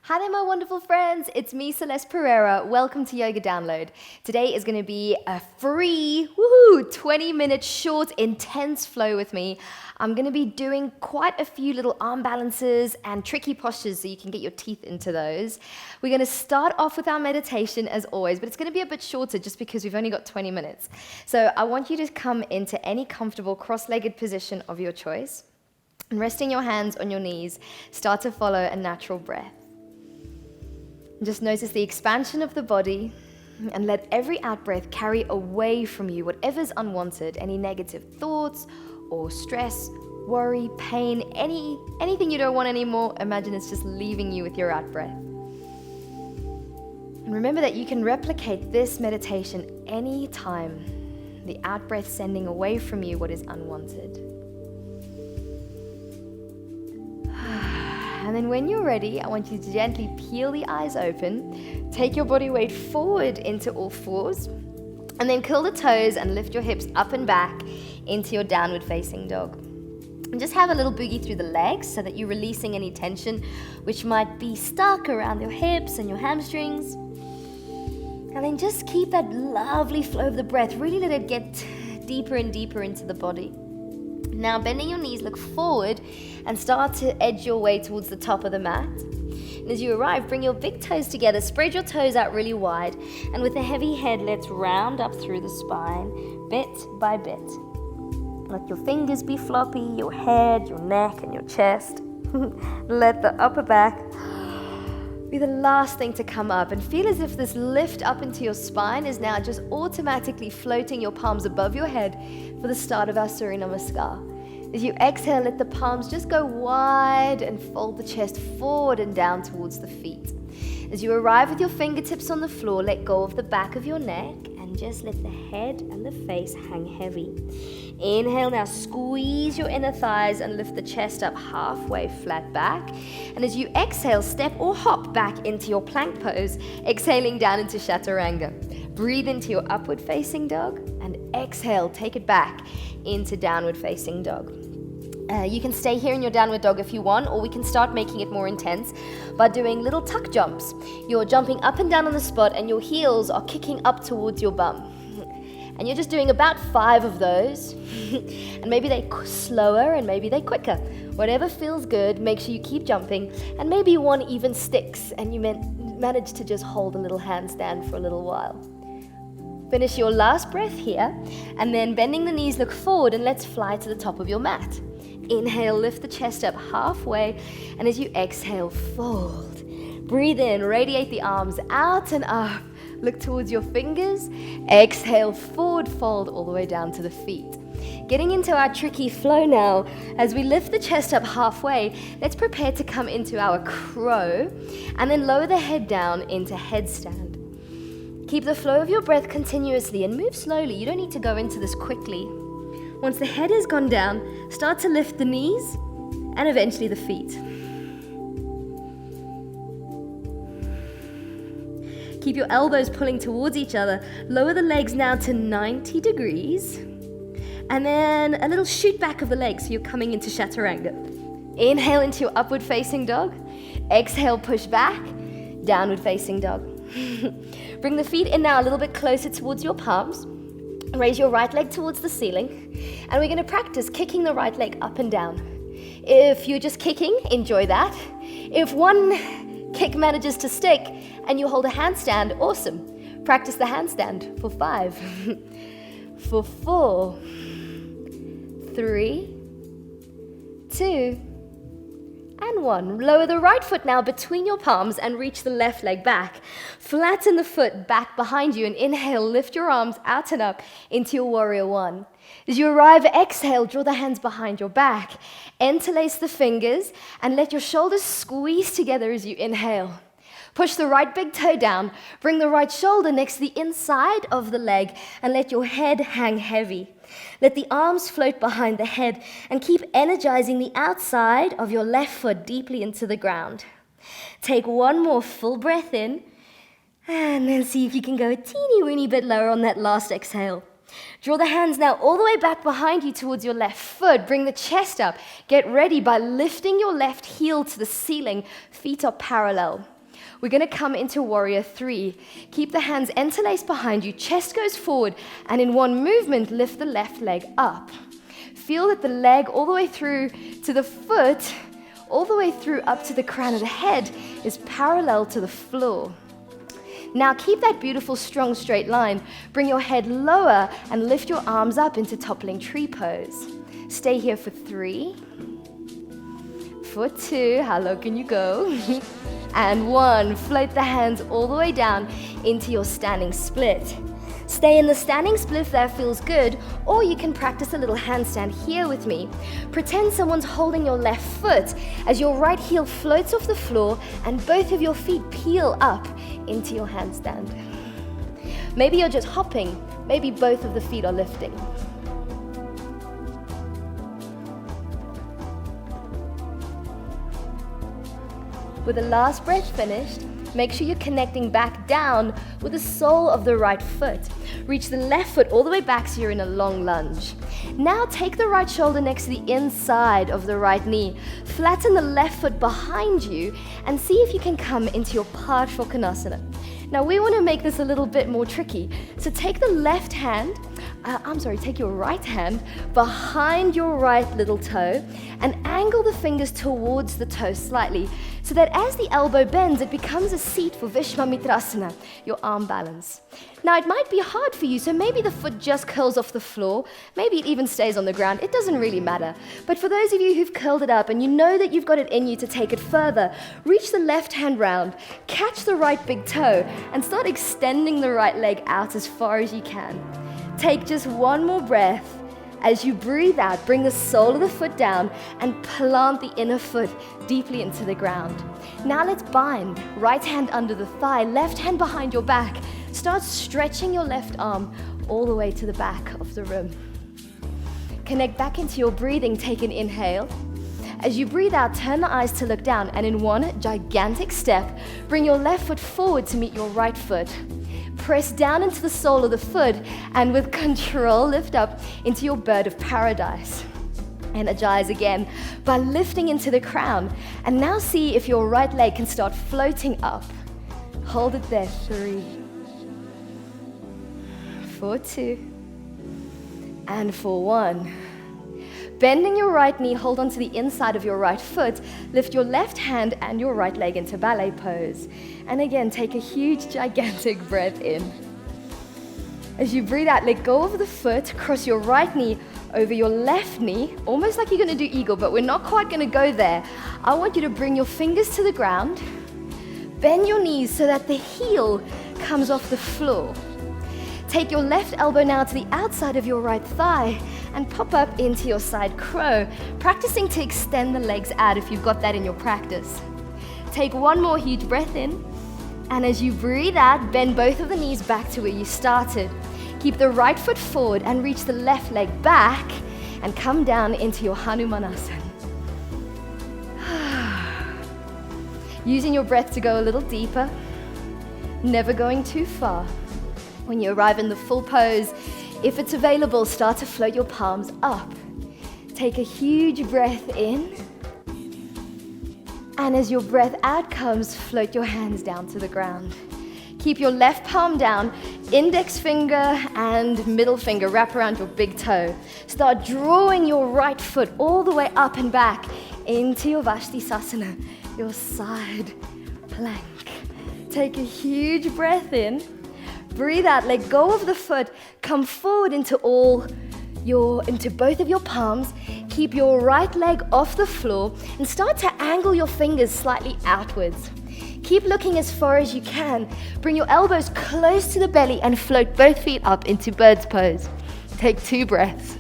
Hi there, my wonderful friends. It's me, Celeste Pereira. Welcome to Yoga Download. Today is going to be a free, 20-minute short, intense flow with me. I'm going to be doing quite a few little arm balances and tricky postures so you can get your teeth into those. We're going to start off with our meditation as always, but it's going to be a bit shorter just because we've only got 20 minutes. So I want you to come into any comfortable cross-legged position of your choice. And resting your hands on your knees, start to follow a natural breath. Just notice the expansion of the body and let every out-breath carry away from you whatever's unwanted, any negative thoughts or stress, worry, pain, anything you don't want anymore. Imagine it's just leaving you with your out-breath. And remember that you can replicate this meditation anytime, the out-breath sending away from you what is unwanted. And then when you're ready, I want you to gently peel the eyes open, take your body weight forward into all fours, and then curl the toes and lift your hips up and back into your downward facing dog. And just have a little boogie through the legs so that you're releasing any tension which might be stuck around your hips and your hamstrings. And then just keep that lovely flow of the breath. Really let it get deeper and deeper into the body. Now bending your knees, look forward and start to edge your way towards the top of the mat. And as you arrive, bring your big toes together, spread your toes out really wide, and with a heavy head, let's round up through the spine, bit by bit. Let your fingers be floppy, your head, your neck, and your chest. Let the upper back be the last thing to come up, and feel as if this lift up into your spine is now just automatically floating your palms above your head for the start of our Surya Namaskar. As you exhale, let the palms just go wide and fold the chest forward and down towards the feet. As you arrive with your fingertips on the floor, let go of the back of your neck and just let the head and the face hang heavy. Inhale, now squeeze your inner thighs and lift the chest up halfway flat back. And as you exhale, step or hop back into your plank pose, exhaling down into Chaturanga. Breathe into your upward facing dog and exhale, take it back into downward facing dog. You can stay here in your downward dog if you want, or we can start making it more intense by doing little tuck jumps. You're jumping up and down on the spot and your heels are kicking up towards your bum. And you're just doing about 5 of those. And maybe they slower and maybe they quicker. Whatever feels good, make sure you keep jumping. And maybe one even sticks and you manage to just hold a little handstand for a little while. Finish your last breath here, and then bending the knees, look forward and let's fly to the top of your mat. Inhale, lift the chest up halfway, and as you exhale, fold. Breathe in, radiate the arms out and up. Look towards your fingers. Exhale, forward fold all the way down to the feet. Getting into our tricky flow now. As we lift the chest up halfway, let's prepare to come into our crow, and then lower the head down into headstand. Keep the flow of your breath continuously and move slowly. You don't need to go into this quickly. Once the head has gone down, start to lift the knees and eventually the feet. Keep your elbows pulling towards each other. Lower the legs now to 90 degrees. And then a little shoot back of the legs so you're coming into Chaturanga. Inhale into your upward facing dog. Exhale, push back. Downward facing dog. Bring the feet in now a little bit closer towards your palms. Raise your right leg towards the ceiling. And we're going to practice kicking the right leg up and down. If you're just kicking, enjoy that. If one kick manages to stick and you hold a handstand, awesome. Practice the handstand for 5, for 4, 3, 2, and 1. Lower the right foot now between your palms and reach the left leg back. Flatten the foot back behind you and inhale, lift your arms out and up into your warrior 1. As you arrive, exhale, draw the hands behind your back. Interlace the fingers and let your shoulders squeeze together as you inhale. Push the right big toe down, bring the right shoulder next to the inside of the leg and let your head hang heavy. Let the arms float behind the head and keep energizing the outside of your left foot deeply into the ground. Take one more full breath in and then see if you can go a teeny weeny bit lower on that last exhale. Draw the hands now all the way back behind you towards your left foot. Bring the chest up. Get ready by lifting your left heel to the ceiling. Feet are parallel. We're going to come into Warrior 3. Keep the hands interlaced behind you. Chest goes forward. And in one movement, lift the left leg up. Feel that the leg all the way through to the foot, all the way through up to the crown of the head, is parallel to the floor. Now keep that beautiful, strong, straight line. Bring your head lower and lift your arms up into toppling tree pose. Stay here for 3, for 2, how low can you go? And 1, float the hands all the way down into your standing split. Stay in the standing split if that feels good, or you can practice a little handstand here with me. Pretend someone's holding your left foot as your right heel floats off the floor and both of your feet peel up into your handstand. Maybe you're just hopping, maybe both of the feet are lifting. With the last breath finished, make sure you're connecting back down with the sole of the right foot. Reach the left foot all the way back so you're in a long lunge. Now take the right shoulder next to the inside of the right knee. Flatten the left foot behind you and see if you can come into your partial Konasana. Now we want to make this a little bit more tricky. So take the left hand, take your right hand behind your right little toe and angle the fingers towards the toe slightly so that as the elbow bends, it becomes a seat for Vishwamitrasana, your arm balance. Now it might be hard for you, so maybe the foot just curls off the floor, maybe it even stays on the ground, it doesn't really matter. But for those of you who've curled it up and you know that you've got it in you to take it further, reach the left hand round, catch the right big toe, and start extending the right leg out as far as you can. Take just one more breath. As you breathe out, bring the sole of the foot down and plant the inner foot deeply into the ground. Now let's bind. Right hand under the thigh, left hand behind your back. Start stretching your left arm all the way to the back of the room. Connect back into your breathing. Take an inhale. As you breathe out, turn the eyes to look down, and in one gigantic step, bring your left foot forward to meet your right foot. Press down into the sole of the foot and with control lift up into your bird of paradise. Energize again by lifting into the crown, and now see if your right leg can start floating up. Hold it there. 3, for 2, and for 1. Bending your right knee, hold onto the inside of your right foot. Lift your left hand and your right leg into ballet pose. And again, take a huge, gigantic breath in. As you breathe out, let go of the foot, cross your right knee over your left knee, almost like you're going to do eagle, but we're not quite going to go there. I want you to bring your fingers to the ground, bend your knees so that the heel comes off the floor. Take your left elbow now to the outside of your right thigh and pop up into your side crow, practicing to extend the legs out if you've got that in your practice. Take one more huge breath in, and as you breathe out, bend both of the knees back to where you started. Keep the right foot forward and reach the left leg back and come down into your Hanumanasana. Using your breath to go a little deeper, never going too far. When you arrive in the full pose, if it's available, start to float your palms up. Take a huge breath in. And as your breath out comes, float your hands down to the ground. Keep your left palm down, index finger and middle finger wrap around your big toe. Start drawing your right foot all the way up and back into your Vastisasana, your side plank. Take a huge breath in. Breathe out, let go of the foot, come forward into both of your palms. Keep your right leg off the floor and start to angle your fingers slightly outwards. Keep looking as far as you can. Bring your elbows close to the belly and float both feet up into bird's pose. Take 2 breaths.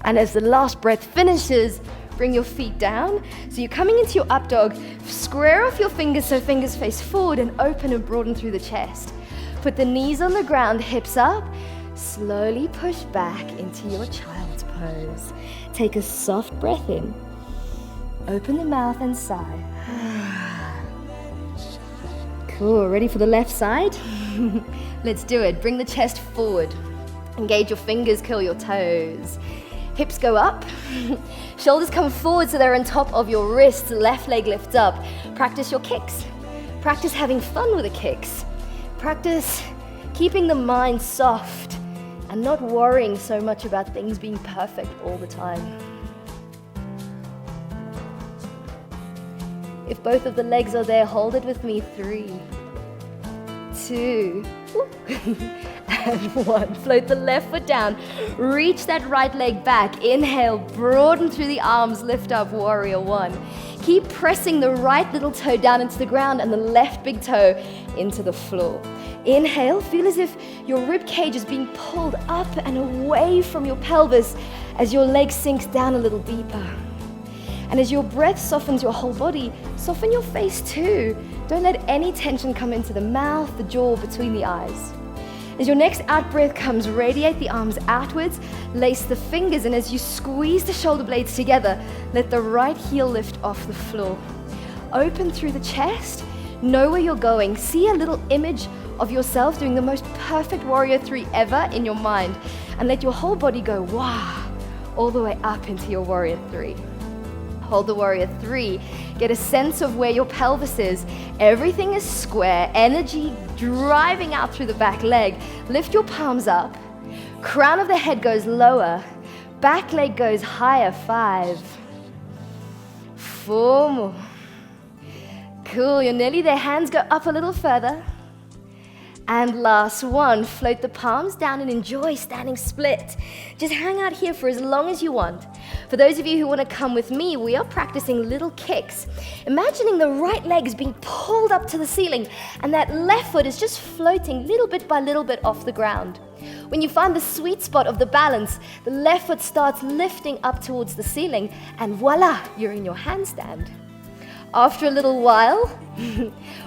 And as the last breath finishes, bring your feet down. So you're coming into your up dog. Square off your fingers so fingers face forward and open and broaden through the chest. Put the knees on the ground, hips up. Slowly push back into your child's pose. Take a soft breath in. Open the mouth and sigh. Cool, ready for the left side? Let's do it. Bring the chest forward. Engage your fingers, curl your toes. Hips go up. Shoulders come forward so they're on top of your wrists. Left leg lifts up. Practice your kicks. Practice having fun with the kicks. Practice keeping the mind soft and not worrying so much about things being perfect all the time. If both of the legs are there, hold it with me. 3, 2, and 1. Float the left foot down. Reach that right leg back. Inhale, broaden through the arms, lift up, warrior 1. Keep pressing the right little toe down into the ground and the left big toe into the floor. Inhale, feel as if your rib cage is being pulled up and away from your pelvis as your leg sinks down a little deeper. And as your breath softens your whole body, soften your face too. Don't let any tension come into the mouth, the jaw, between the eyes. As your next out breath comes, radiate the arms outwards, lace the fingers, and as you squeeze the shoulder blades together, let the right heel lift off the floor. Open through the chest, know where you're going. See a little image of yourself doing the most perfect warrior 3 ever in your mind, and let your whole body go, wow, all the way up into your warrior 3. Hold the warrior 3. Get a sense of where your pelvis is. Everything is square. Energy driving out through the back leg. Lift your palms up. Crown of the head goes lower. Back leg goes higher. 5, 4 more. Cool, you're nearly there. Hands go up a little further. And last one, float the palms down and enjoy standing split. Just hang out here for as long as you want. For those of you who want to come with me, we are practicing little kicks. Imagining the right leg is being pulled up to the ceiling and that left foot is just floating little bit by little bit off the ground. When you find the sweet spot of the balance, the left foot starts lifting up towards the ceiling and voila, you're in your handstand. After a little while,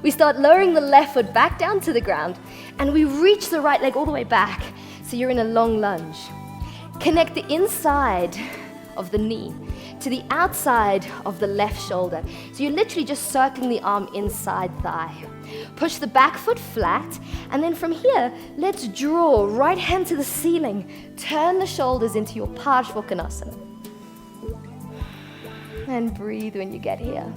we start lowering the left foot back down to the ground and we reach the right leg all the way back. So you're in a long lunge. Connect the inside of the knee to the outside of the left shoulder. So you're literally just circling the arm inside thigh. Push the back foot flat, and then from here, let's draw right hand to the ceiling. Turn the shoulders into your Konasana. And breathe when you get here.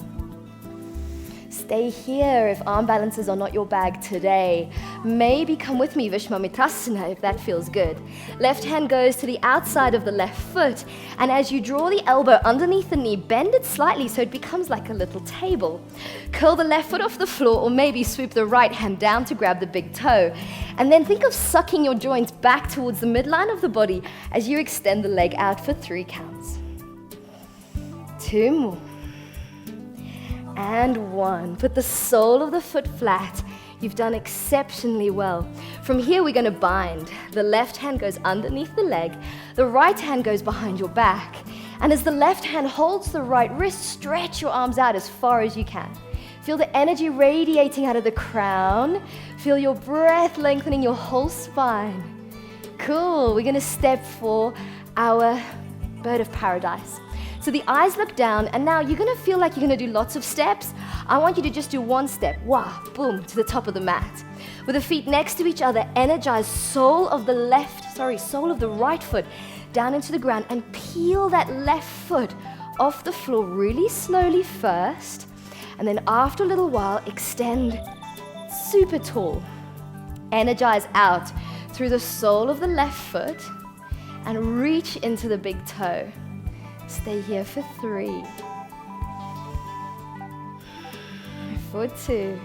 Stay here if arm balances are not your bag today. Maybe come with me, Vinyasa, if that feels good. Left hand goes to the outside of the left foot, and as you draw the elbow underneath the knee, bend it slightly so it becomes like a little table. Curl the left foot off the floor, or maybe sweep the right hand down to grab the big toe. And then think of sucking your joints back towards the midline of the body as you extend the leg out for 3 counts. 2 more. And 1. Put the sole of the foot flat. You've done exceptionally well. From here, we're going to bind. The left hand goes underneath the leg. The right hand goes behind your back. And as the left hand holds the right wrist, stretch your arms out as far as you can. Feel the energy radiating out of the crown. Feel your breath lengthening your whole spine. Cool. We're going to step for our bird of paradise. So the eyes look down, and now you're going to feel like you're going to do lots of steps. I want you to just do one step. Wow, boom, to the top of the mat. With the feet next to each other, energize sole of the right foot down into the ground and peel that left foot off the floor really slowly first. And then after a little while, extend super tall. Energize out through the sole of the left foot and reach into the big toe. Stay here for 3, for 2,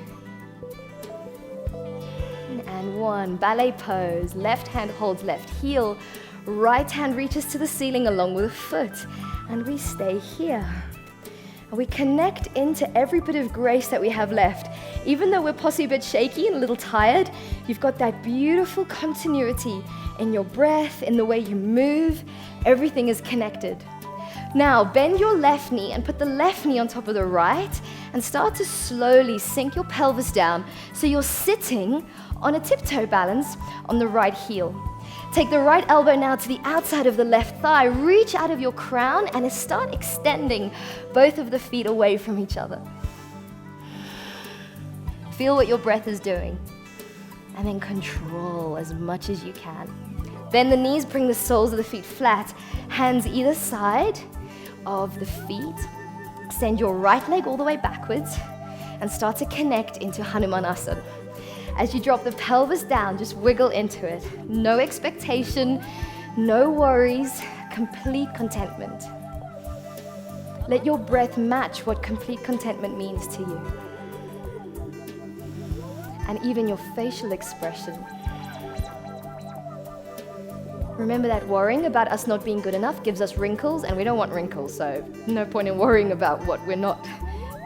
and 1. Ballet pose. Left hand holds left heel. Right hand reaches to the ceiling along with a foot. And we stay here. And we connect into every bit of grace that we have left. Even though we're possibly a bit shaky and a little tired, you've got that beautiful continuity in your breath, in the way you move. Everything is connected. Now, bend your left knee and put the left knee on top of the right and start to slowly sink your pelvis down so you're sitting on a tiptoe balance on the right heel. Take the right elbow now to the outside of the left thigh. Reach out of your crown and start extending both of the feet away from each other. Feel what your breath is doing. And then control as much as you can. Bend the knees, bring the soles of the feet flat. Hands either side of the feet. Extend your right leg all the way backwards and start to connect into Hanumanasana. As you drop the pelvis down, just wiggle into it. No expectation, no worries, complete contentment. Let your breath match what complete contentment means to you. And even your facial expression. Remember that worrying about us not being good enough gives us wrinkles, and we don't want wrinkles, so no point in worrying about what we're not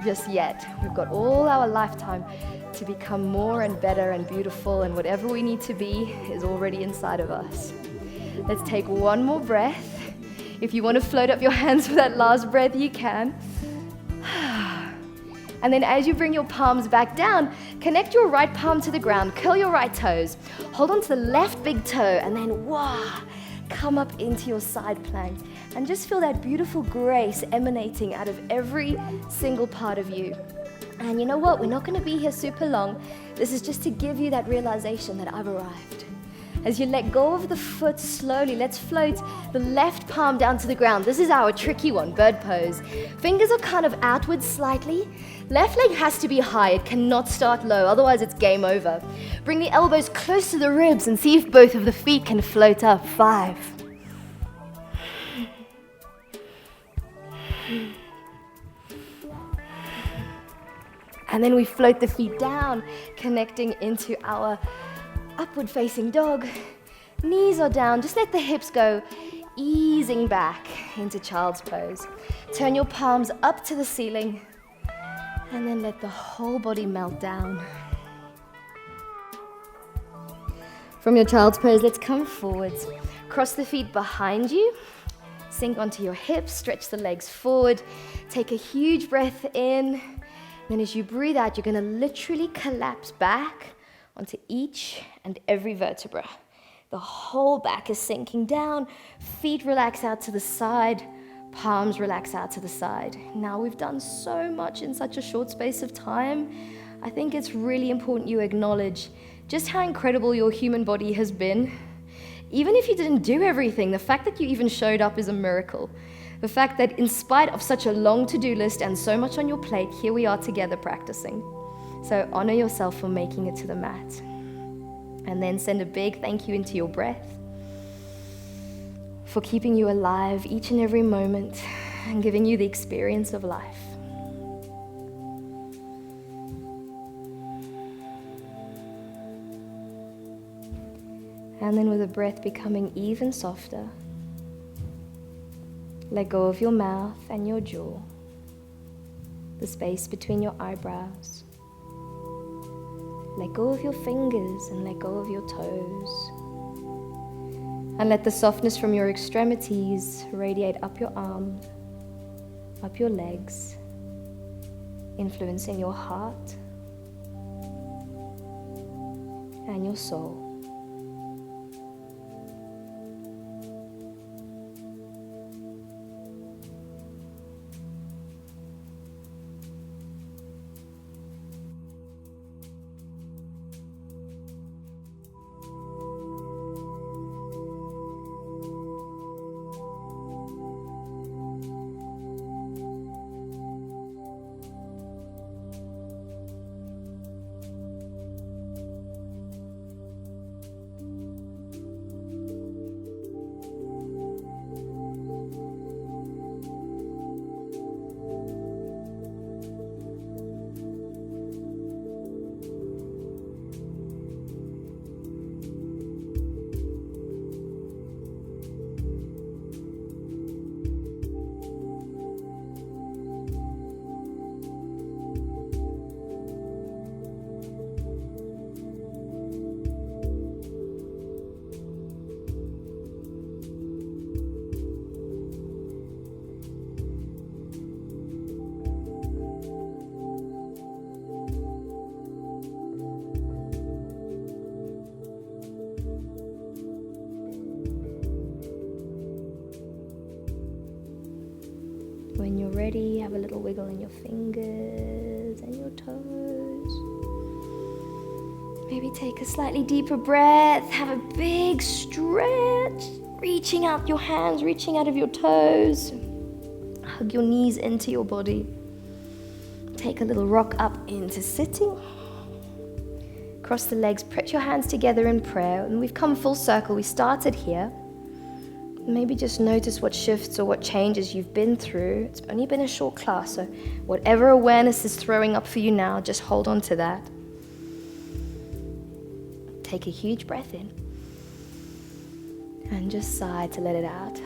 just yet. We've got all our lifetime to become more and better and beautiful, and whatever we need to be is already inside of us. Let's take one more breath. If you want to float up your hands for that last breath, you can. And then as you bring your palms back down, connect your right palm to the ground, curl your right toes, hold on to the left big toe, and then come up into your side plank. And just feel that beautiful grace emanating out of every single part of you. And you know what? We're not going to be here super long. This is just to give you that realization that I've arrived. As you let go of the foot slowly, let's float the left palm down to the ground. This is our tricky one, bird pose. Fingers are kind of outwards slightly. Left leg has to be high. It cannot start low, otherwise it's game over. Bring the elbows close to the ribs and see if both of the feet can float up. 5. And then we float the feet down, connecting into our upward facing dog. Knees are down, just let the hips go, easing back into child's pose. Turn your palms up to the ceiling and then let the whole body melt down. From your child's pose, let's come forwards. Cross the feet behind you, sink onto your hips, stretch the legs forward, take a huge breath in. Then as you breathe out, you're gonna literally collapse back onto each and every vertebra. The whole back is sinking down, feet relax out to the side, palms relax out to the side. Now we've done so much in such a short space of time. I think it's really important you acknowledge just how incredible your human body has been. Even if you didn't do everything, the fact that you even showed up is a miracle. The fact that in spite of such a long to-do list and so much on your plate, here we are together practicing. So honor yourself for making it to the mat. And then send a big thank you into your breath for keeping you alive each and every moment and giving you the experience of life. And then with the breath becoming even softer, let go of your mouth and your jaw, the space between your eyebrows. Let go of your fingers and let go of your toes. And let the softness from your extremities radiate up your arms, up your legs, influencing your heart and your soul. When you're ready, have a little wiggle in your fingers and your toes. Maybe take a slightly deeper breath. Have a big stretch. Reaching out your hands, reaching out of your toes. Hug your knees into your body. Take a little rock up into sitting. Cross the legs, put your hands together in prayer. And we've come full circle. We started here. Maybe just notice what shifts or what changes you've been through. It's only been a short class, so whatever awareness is throwing up for you now, just hold on to that. Take a huge breath in. And just sigh to let it out.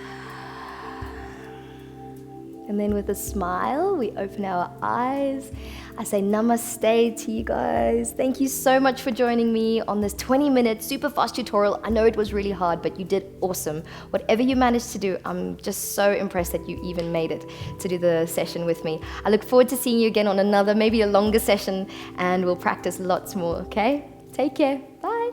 And then with a smile, we open our eyes. I say namaste to you guys. Thank you so much for joining me on this 20-minute super fast tutorial. I know it was really hard, but you did awesome. Whatever you managed to do, I'm just so impressed that you even made it to do the session with me. I look forward to seeing you again on another, maybe a longer session, and we'll practice lots more, okay? Take care. Bye.